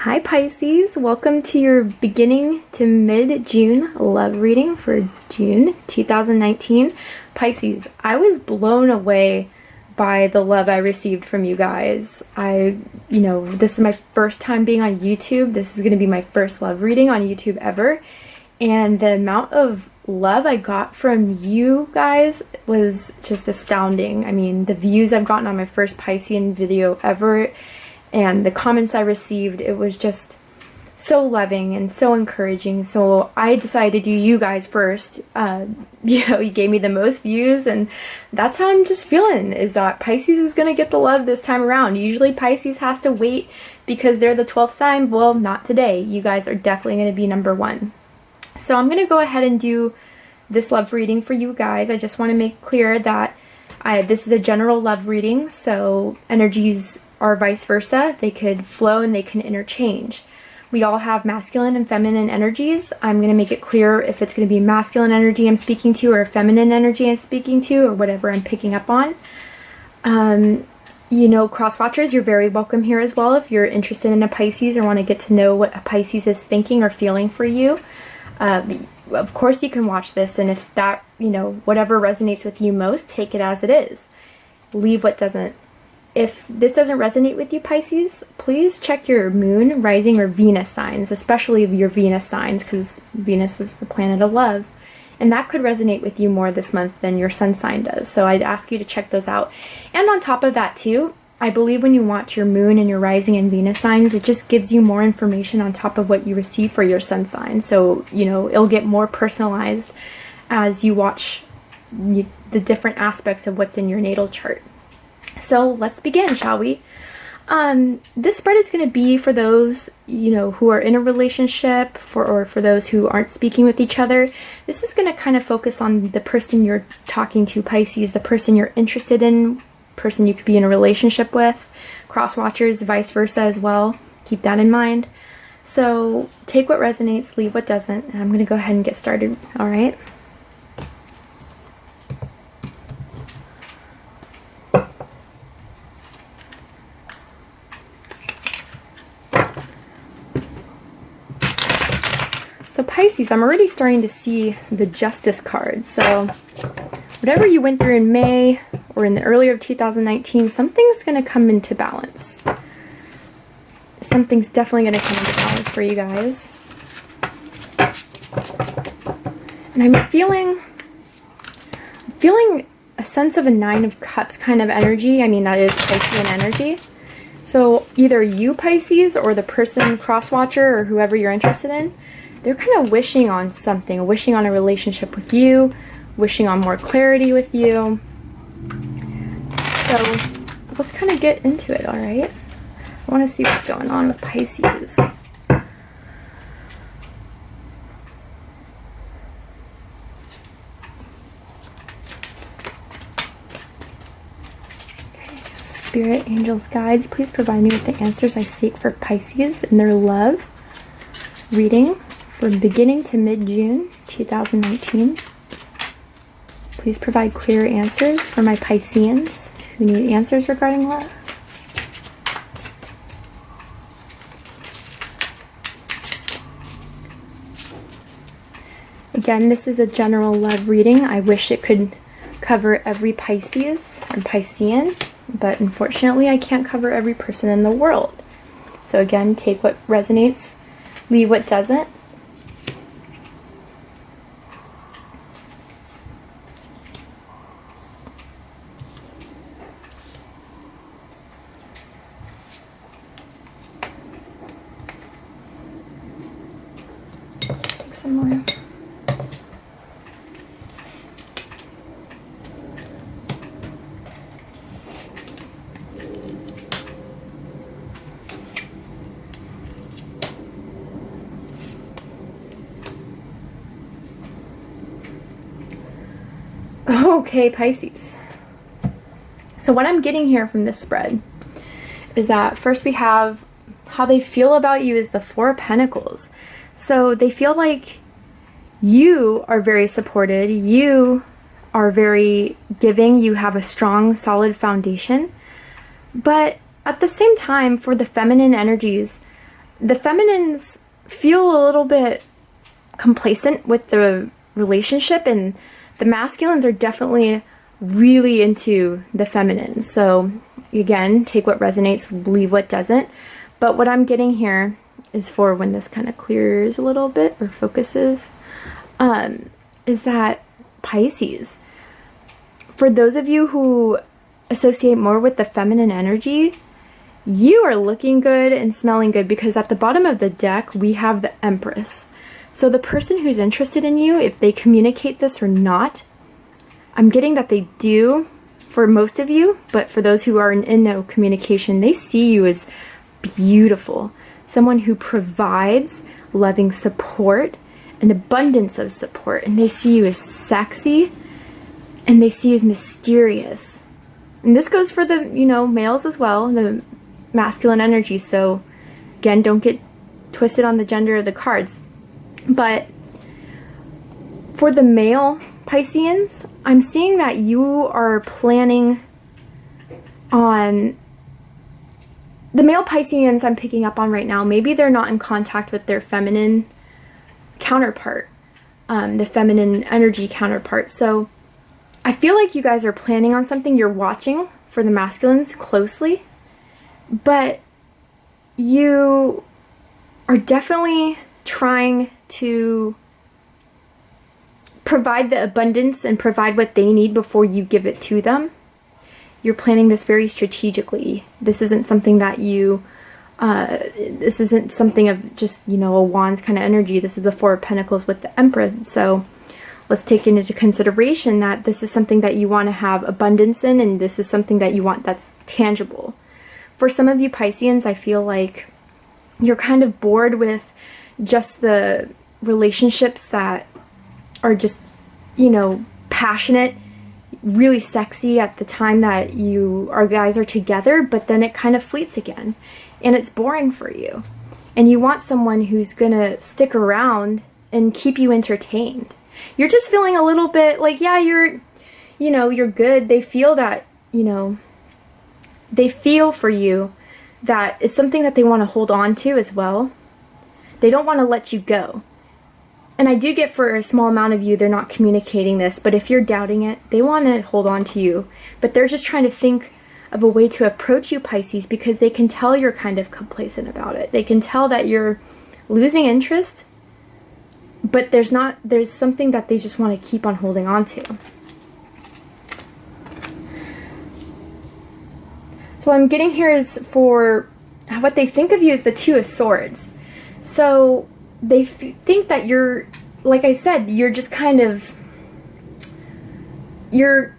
Hi Pisces, welcome to your beginning to mid-June love reading for June 2019. Pisces, I was blown away by the love I received from you guys. This is my first time being on YouTube. This is going to be my first love reading on YouTube ever. And the amount of love I got from you guys was just astounding. I mean, the views I've gotten on my first Piscean video ever, and the comments I received, it was just so loving and so encouraging. So I decided to do you guys first. You gave me the most views, and that's how I'm just feeling, is that Pisces is going to get the love this time around. Usually Pisces has to wait because they're the 12th sign. Well, not today. You guys are definitely going to be number one. So I'm going to go ahead and do this love reading for you guys. I just want to make clear that this is a general love reading, so energies are vice versa. They could flow and they can interchange. We all have masculine and feminine energies. I'm going to make it clear if it's going to be masculine energy I'm speaking to or feminine energy I'm speaking to or whatever I'm picking up on. Cross watchers, you're very welcome here as well if you're interested in a Pisces or want to get to know what a Pisces is thinking or feeling for you. Of course you can watch this, and if that, whatever resonates with you most, take it as it is. Leave what doesn't. If this doesn't resonate with you, Pisces, please check your moon, rising, or Venus signs, especially your Venus signs, because Venus is the planet of love. And that could resonate with you more this month than your sun sign does. So I'd ask you to check those out. And on top of that too, I believe when you watch your moon and your rising and Venus signs, it just gives you more information on top of what you receive for your sun sign. So, it'll get more personalized as you watch the different aspects of what's in your natal chart. So let's begin, shall we? This spread is going to be for those, who are in a relationship, or for those who aren't speaking with each other. This is going to kind of focus on the person you're talking to, Pisces, the person you're interested in, person you could be in a relationship with, cross watchers, vice versa as well. Keep that in mind. So take what resonates, leave what doesn't, and I'm going to go ahead and get started, all right? So Pisces, I'm already starting to see the Justice card. So whatever you went through in May or in the earlier of 2019, something's going to come into balance. Something's definitely going to come into balance for you guys. And I'm feeling a sense of a Nine of Cups kind of energy. I mean, that is Piscean energy. So either you, Pisces, or the person, cross-watcher, or whoever you're interested in, they're kind of wishing on something, wishing on a relationship with you, wishing on more clarity with you. So let's kind of get into it, all right? I want to see what's going on with Pisces. Okay. Spirit, angels, guides, please provide me with the answers I seek for Pisces in their love reading from beginning to mid-June 2019. Please provide clear answers for my Pisceans who need answers regarding love. Again, this is a general love reading. I wish it could cover every Pisces and Piscean, but unfortunately I can't cover every person in the world. So again, take what resonates, leave what doesn't. Some more. Okay, Pisces. So what I'm getting here from this spread is that first we have how they feel about you is the Four of Pentacles. So they feel like you are very supported, you are very giving, you have a strong, solid foundation. But at the same time, for the feminine energies, the feminines feel a little bit complacent with the relationship, and the masculines are definitely really into the feminine. So again, take what resonates, leave what doesn't. But what I'm getting here is, for when this kind of clears a little bit or focuses, is that Pisces, for those of you who associate more with the feminine energy, you are looking good and smelling good, because at the bottom of the deck we have the Empress. So the person who's interested in you, if they communicate this or not, I'm getting that they do for most of you, but for those who are in no communication, they see you as beautiful. Someone who provides loving support, an abundance of support, and they see you as sexy, and they see you as mysterious. And this goes for the, you know, males as well, the masculine energy. So again, don't get twisted on the gender of the cards. But for the male Pisceans, I'm seeing that you are planning on, the male Pisceans I'm picking up on right now, maybe they're not in contact with their feminine counterpart, the feminine energy counterpart. So I feel like you guys are planning on something. You're watching for the masculines closely, but you are definitely trying to provide the abundance and provide what they need before you give it to them. You're planning this very strategically. This isn't something that you, this isn't something of just, you know, a wands kind of energy. This is the Four of Pentacles with the Empress. So let's take into consideration that this is something that you want to have abundance in, and this is something that you want that's tangible. For some of you Pisceans, I feel like you're kind of bored with just the relationships that are just, you know, passionate, really sexy at the time that you guys are together, but then it kind of fleets again and it's boring for you. And you want someone who's gonna stick around and keep you entertained. You're just feeling a little bit like, yeah, you're good. They feel that, you know, they feel for you that it's something that they want to hold on to as well. They don't want to let you go. And I do get, for a small amount of you, they're not communicating this, but if you're doubting it, they want to hold on to you. But they're just trying to think of a way to approach you, Pisces, because they can tell you're kind of complacent about it. They can tell that you're losing interest, but there's something that they just want to keep on holding on to. So what I'm getting here is, for what they think of you, is the Two of Swords. So they think that you're, like I said, you're just kind of, you're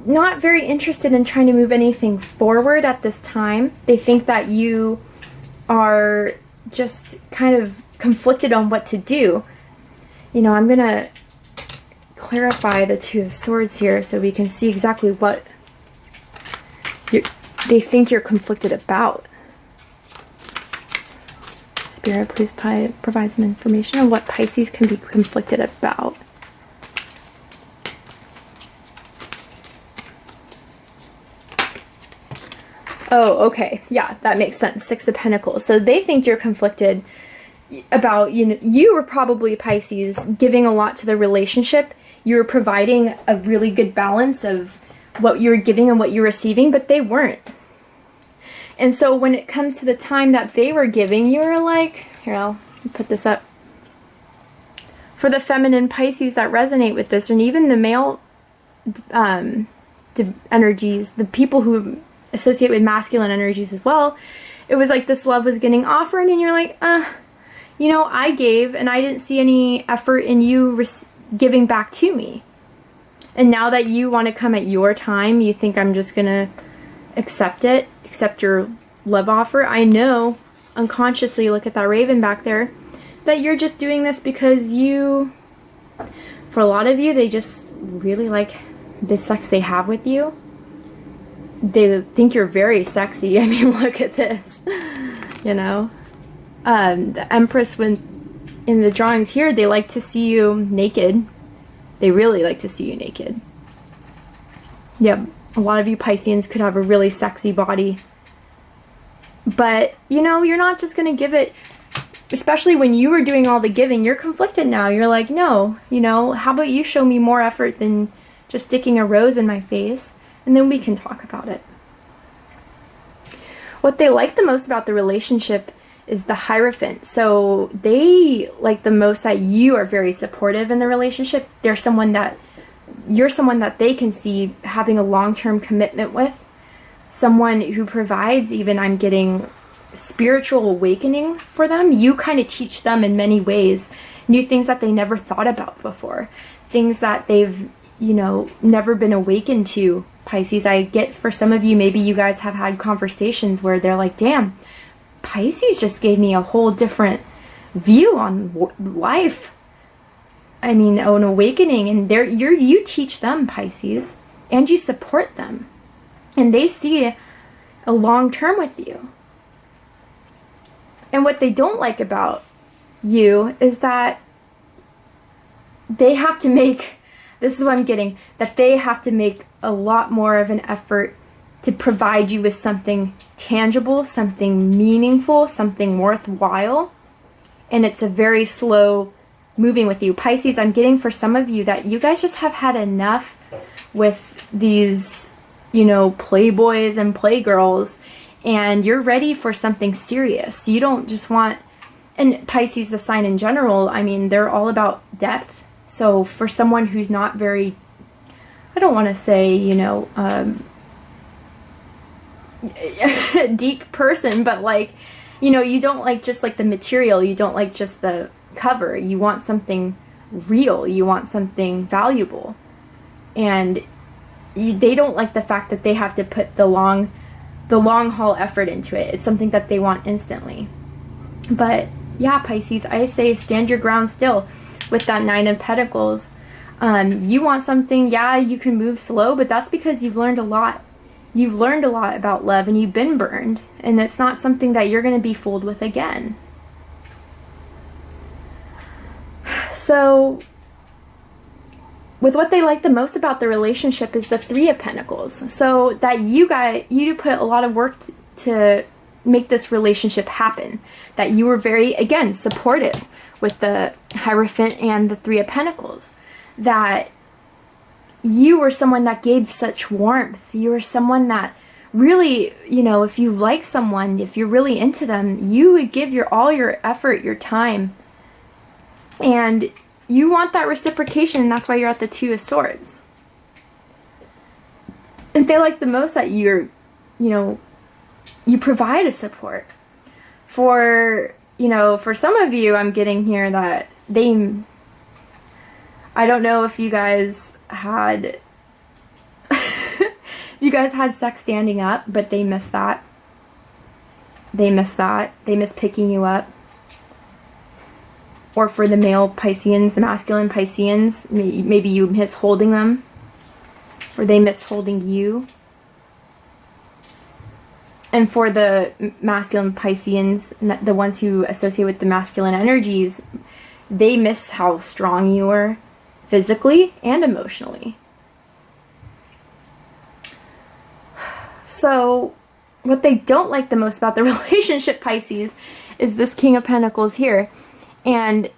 not very interested in trying to move anything forward at this time. They think that you are just kind of conflicted on what to do. You know, I'm going to clarify the Two of Swords here so we can see exactly what they think you're conflicted about. Spirit, please provide some information on what Pisces can be conflicted about. Oh, okay. Yeah, that makes sense. Six of Pentacles. So they think you're conflicted about, you know, you were probably, Pisces, giving a lot to the relationship. You were providing a really good balance of what you were giving and what you were receiving, but they weren't. And so when it comes to the time that they were giving, you were like, here, I'll put this up. For the feminine Pisces that resonate with this, and even the male energies, the people who associate with masculine energies as well, it was like this love was getting offered, and you're like, you know, I gave, and I didn't see any effort in you giving back to me. And now that you want to come at your time, you think I'm just gonna accept it, accept your love offer. I know, unconsciously, look at that raven back there, that you're just doing this because you, for a lot of you, they just really like the sex they have with you. They think you're very sexy. I mean, look at this, you know. The Empress, when in the drawings here, they like to see you naked. They really like to see you naked. Yep, a lot of you Pisceans could have a really sexy body. But, you know, you're not just going to give it, especially when you were doing all the giving. You're conflicted now. You're like, no, you know, how about you show me more effort than just sticking a rose in my face, and then we can talk about it. What they like the most about the relationship is the Hierophant. So they like the most that you are very supportive in the relationship. You're someone that they can see having a long-term commitment with. Someone who provides, even I'm getting spiritual awakening for them. You kind of teach them in many ways new things that they never thought about before. Things that they've, you know, never been awakened to, Pisces. I get for some of you, maybe you guys have had conversations where they're like, damn, Pisces just gave me a whole different view on life. I mean, an awakening. And you teach them, Pisces, and you support them. And they see a long term with you. And what they don't like about you is that they have to make, this is what I'm getting, that they have to make a lot more of an effort to provide you with something tangible, something meaningful, something worthwhile. And it's a very slow moving with you. Pisces, I'm getting for some of you that you guys just have had enough with these, you know, playboys and playgirls, and you're ready for something serious. You don't just want, and Pisces, the sign in general, I mean, they're all about depth. So for someone who's not very, I don't want to say, you know, deep person, but like, you know, you don't like just like the material, you don't like just the cover, you want something real, you want something valuable. And they don't like the fact that they have to put the long haul effort into it. It's something that they want instantly. But yeah, Pisces, I say stand your ground still with that Nine of Pentacles. You want something, yeah, you can move slow, but that's because you've learned a lot. You've learned a lot about love and you've been burned, and it's not something that you're going to be fooled with again. So with what they like the most about the relationship is the Three of Pentacles. So that you put a lot of work to make this relationship happen. That you were very, again, supportive with the Hierophant and the Three of Pentacles. That you were someone that gave such warmth. You were someone that really, you know, if you like someone, if you're really into them, you would give all your effort, your time. And you want that reciprocation, and that's why you're at the Two of Swords. And they like the most that you're, you know, you provide a support. For, you know, for some of you, I'm getting here that I don't know if you guys had, you guys had sex standing up, but they miss that. They miss that. They miss picking you up. Or for the male Pisceans, the masculine Pisceans, maybe you miss holding them. Or they miss holding you. And for the masculine Pisceans, the ones who associate with the masculine energies, they miss how strong you are physically and emotionally. So what they don't like the most about the relationship, Pisces, is this King of Pentacles here. And,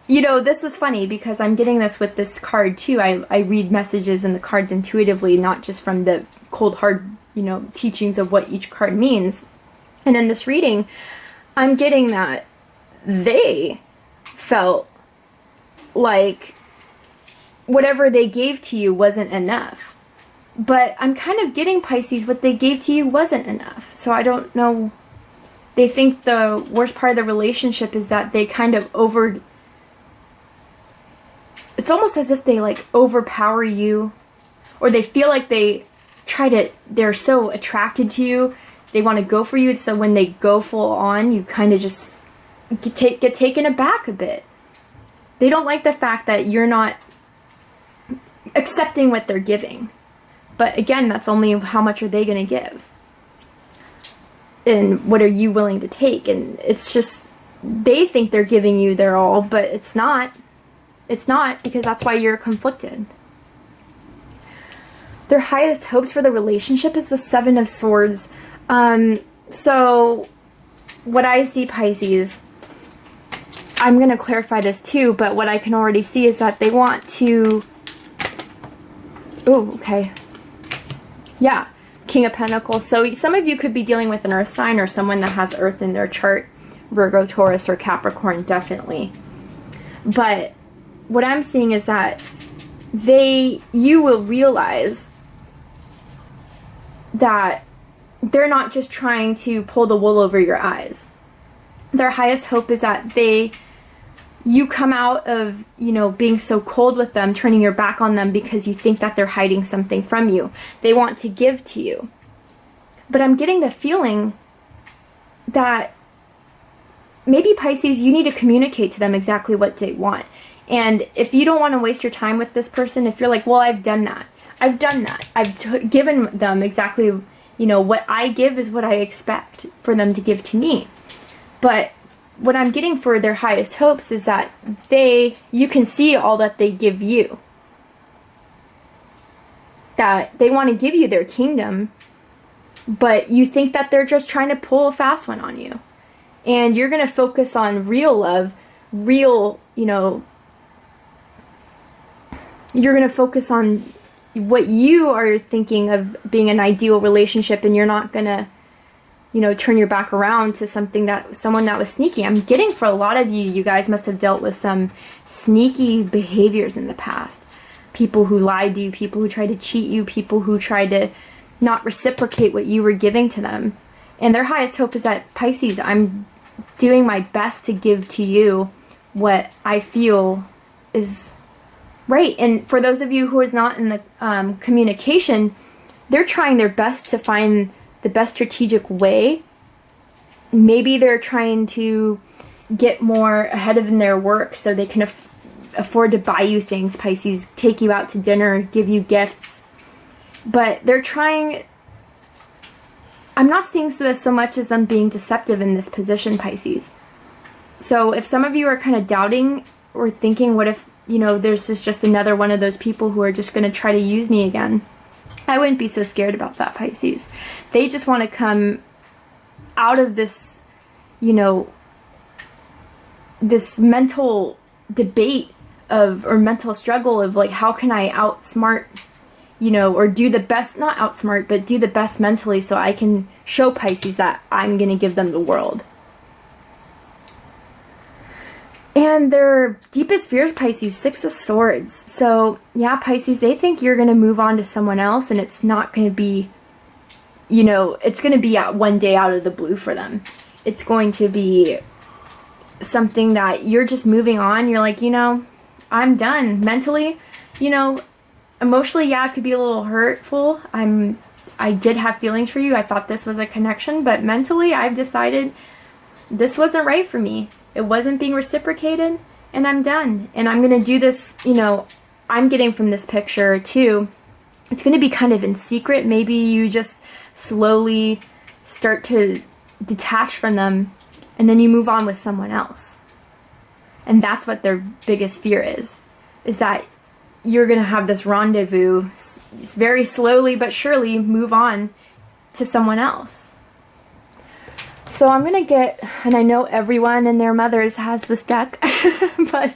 you know, this is funny because I'm getting this with this card too. I read messages in the cards intuitively, not just from the cold hard, you know, teachings of what each card means. And in this reading, I'm getting that they felt like whatever they gave to you wasn't enough. But I'm kind of getting, Pisces, what they gave to you wasn't enough. So I don't know. They think the worst part of the relationship is that they kind of it's almost as if they like overpower you, or they feel like they're so attracted to you, they want to go for you, so when they go full on, you kind of just get taken aback a bit. They don't like the fact that you're not accepting what they're giving. But again, that's only how much are they going to give. And what are you willing to take? And it's just, they think they're giving you their all, but it's not. It's not, because that's why you're conflicted. Their highest hopes for the relationship is the Seven of Swords. So what I see, Pisces, I'm going to clarify this too, but what I can already see is that they want to, oh, okay. Yeah, King of Pentacles. So some of you could be dealing with an earth sign or someone that has earth in their chart. Virgo, Taurus, or Capricorn, definitely. But what I'm seeing is that you will realize that they're not just trying to pull the wool over your eyes. Their highest hope is that you come out of, being so cold with them, turning your back on them because you think that they're hiding something from you. They want to give to you. But I'm getting the feeling that maybe, Pisces, you need to communicate to them exactly what they want. And if you don't want to waste your time with this person, if you're like, well, I've done that. I've given them exactly, what I give is what I expect for them to give to me. But what I'm getting for their highest hopes is that you can see all that they give you. That they want to give you their kingdom, but you think that they're just trying to pull a fast one on you. And you're going to focus on real love, you're going to focus on what you are thinking of being an ideal relationship, and you're not going to, turn your back around to someone that was sneaky. I'm getting for a lot of you guys must have dealt with some sneaky behaviors in the past. People who lied to you, people who tried to cheat you, people who tried to not reciprocate what you were giving to them. And their highest hope is that, Pisces, I'm doing my best to give to you what I feel is right. And for those of you who is not in the communication, they're trying their best to find the best strategic way. Maybe they're trying to get more ahead in their work so they can afford to buy you things, Pisces, take you out to dinner, give you gifts. But they're trying... I'm not seeing this so much as them being deceptive in this position, Pisces. So if some of you are kind of doubting or thinking, what if, there's just another one of those people who are just going to try to use me again, I wouldn't be so scared about that, Pisces. They just want to come out of this, this mental debate or mental struggle of like, how can I outsmart, or do the best, not outsmart, but do the best mentally so I can show Pisces that I'm going to give them the world. And their deepest fears, Pisces, 6 of Swords. So, yeah, Pisces, they think you're going to move on to someone else, and it's not going to be, it's going to be one day out of the blue for them. It's going to be something that you're just moving on. You're like, I'm done. Mentally, emotionally, yeah, it could be a little hurtful. I did have feelings for you. I thought this was a connection, but mentally, I've decided this wasn't right for me. It wasn't being reciprocated, and I'm done. And I'm going to do this, I'm getting from this picture, too. It's going to be kind of in secret. Maybe you just slowly start to detach from them, and then you move on with someone else. And that's what their biggest fear is that you're going to have this rendezvous, very slowly but surely move on to someone else. So I'm going to get, and I know everyone and their mothers has this deck, but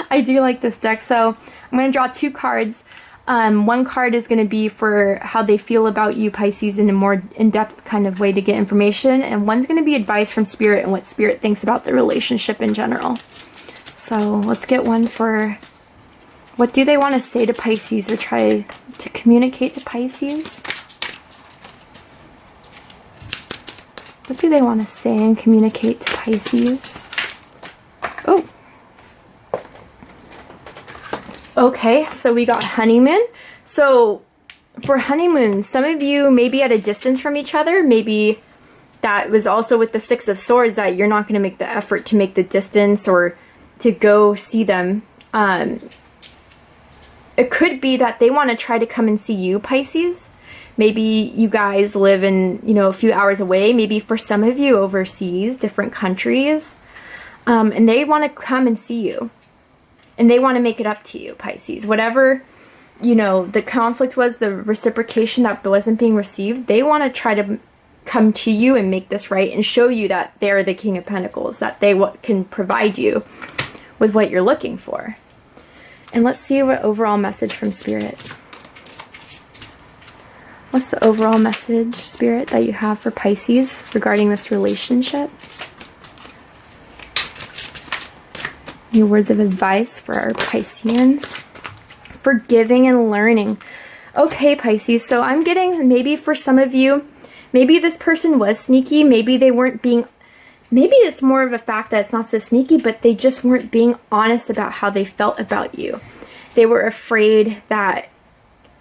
I do like this deck. So I'm going to draw 2 cards. One card is going to be for how they feel about you, Pisces, in a more in-depth kind of way to get information. And one's going to be advice from Spirit and what Spirit thinks about the relationship in general. So let's get one for what do they want to say to Pisces or try to communicate to Pisces. What do they want to say and communicate to Pisces? Oh. Okay, so we got honeymoon. So for honeymoon, some of you may be at a distance from each other. Maybe that was also with the 6 of Swords that you're not going to make the effort to make the distance or to go see them. It could be that they want to try to come and see you, Pisces. Maybe you guys live in, a few hours away. Maybe for some of you overseas, different countries. And they want to come and see you. And they want to make it up to you, Pisces. Whatever, the conflict was, the reciprocation that wasn't being received, they want to try to come to you and make this right and show you that they're the King of Pentacles, that they can provide you with what you're looking for. And let's see what overall message from Spirit. What's the overall message, Spirit, that you have for Pisces regarding this relationship? Any words of advice for our Pisceans? Forgiving and learning. Okay, Pisces, so I'm getting, maybe for some of you, maybe this person was sneaky, maybe they weren't being, maybe it's more of a fact that it's not so sneaky, but they just weren't being honest about how they felt about you. They were afraid that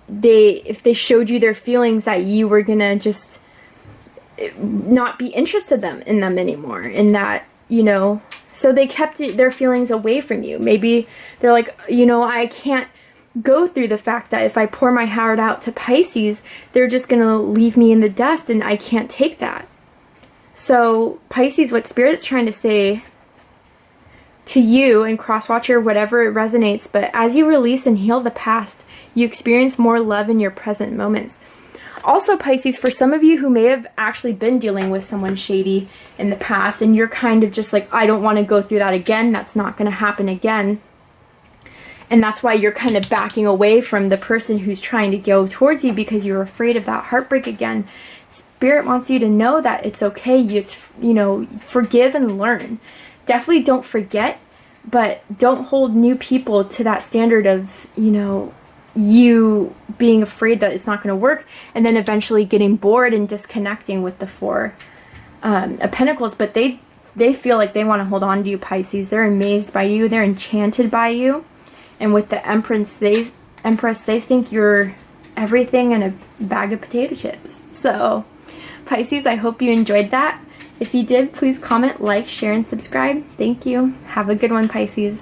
if they showed you their feelings, that you were gonna just not be interested in them anymore, and that, you know, so they kept their feelings away from you. Maybe they're like, you know, I can't go through the fact that if I pour my heart out to Pisces, they're just gonna leave me in the dust, and I can't take that. So Pisces, what Spirit's trying to say to you, and Crosswatcher, whatever it resonates, but as you release and heal the past, you experience more love in your present moments. Also, Pisces, for some of you who may have actually been dealing with someone shady in the past, and you're kind of just like, I don't want to go through that again, that's not going to happen again. And that's why you're kind of backing away from the person who's trying to go towards you, because you're afraid of that heartbreak again. Spirit wants you to know that it's okay. It's, you know, forgive and learn. Definitely don't forget, but don't hold new people to that standard of, you know, you being afraid that it's not going to work, and then eventually getting bored and disconnecting with the Four of Pentacles. But they feel like they want to hold on to you, Pisces. They're amazed by you. They're enchanted by you. And with the Empress, they think you're everything and a bag of potato chips. So, Pisces, I hope you enjoyed that. If you did, please comment, like, share, and subscribe. Thank you. Have a good one, Pisces.